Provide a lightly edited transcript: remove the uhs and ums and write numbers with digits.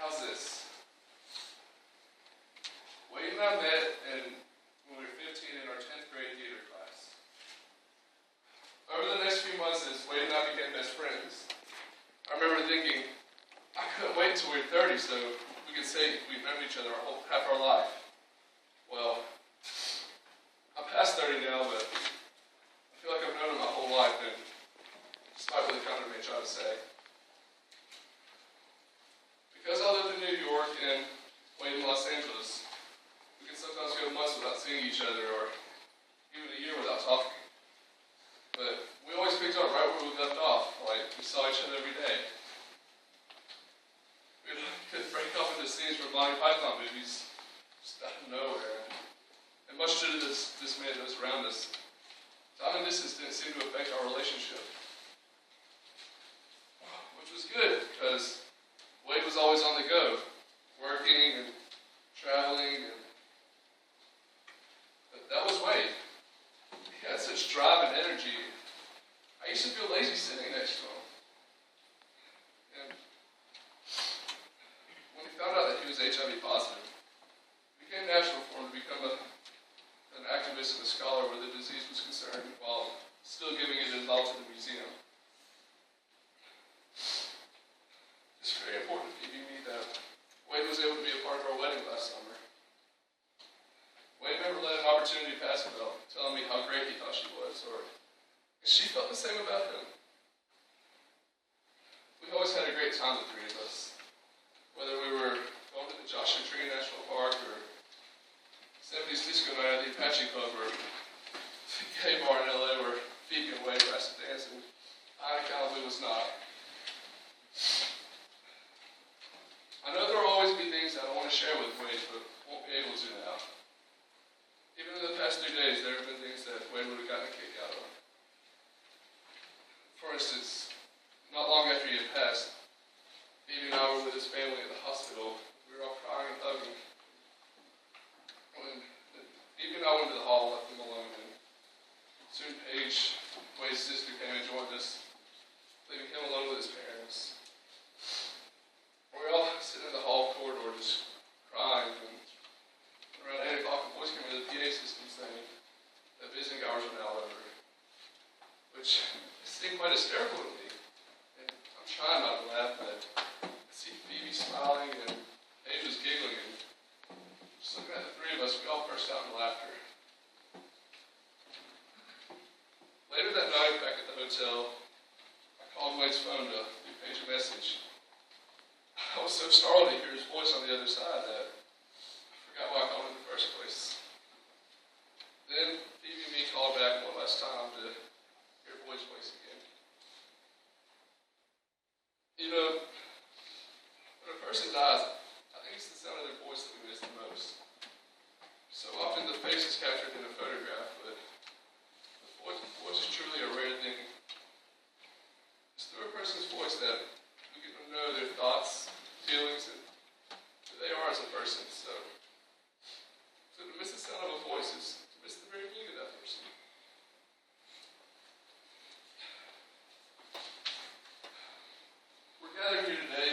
How's this? Wade and I met when we were 15 in our 10th grade theater class. Over the next few months, as Wade and I became best friends, I remember thinking, I couldn't wait until we were 30 so we could say we've known each other half our life. Well, I'm past 30 now, but I feel like I've known him my whole life, and despite what the company may try to say. Because I lived in New York and Wade in Los Angeles, we can sometimes go months without seeing each other, or even a year without talking. But we always picked up right where we left off, like we saw each other every day. We could break off into scenes from Monty Python movies, just out of nowhere. And much to the dismay of those around us, time and distance didn't seem to affect our relationship. Which was good, because Wade was always on the go, working and traveling, but that was Wade. He had such drive and energy. I used to feel lazy sitting next to him. And when we found out that he was HIV positive, it became natural for him to become an activist and a scholar where the disease was concerned, while still giving it his all to the museum. It's very important to me that Wade was able to be a part of our wedding last summer. Wade never let an opportunity pass without telling me how great he thought she was, or she felt the same about him. We always had a great time, the three of us. Whether we were going to the Joshua Tree National Park, or 70s disco night at the Apache Club, or the gay bar in LA where Phoebe and Wade were asked to dance, and I unaccountably was not. I know there will always be things that I want to share with Wade, but won't be able to now. Even in the past 3 days, there have been things that Wade would have gotten a kick out of. For instance, not long after he had passed, Phoebe and I were with his family at the hospital. We were all crying and hugging. When Phoebe and I went to the hall, left them alone, and soon Paige, Wade's sister, came and joined us, leaving him alone with his parents. We were all sitting in the hall corridor just crying, and around 8 o'clock, a voice came into the PA system saying that visiting hours are now over, which seemed quite hysterical to me. And I'm trying not to laugh, but I see Phoebe smiling, and Paige was giggling, and just looking at the three of us, we all burst out in laughter. Later that night, back at the hotel, I called Wade's phone to leave Paige a message. I was so startled to hear his voice on the other side that I forgot why I called him in the first place. Then Phoebe and me called back one last time to hear Boyd's voice again. You know, when a person dies, I think it's the sound of their voice that we miss the most. So often the face is captured in a photograph, but the voice is truly a rare thing. It's through a person's voice that we get to know their thoughts, feelings, and who they are as a person. So to miss the sound of a voice is to miss the very being of that person. We're gathered here today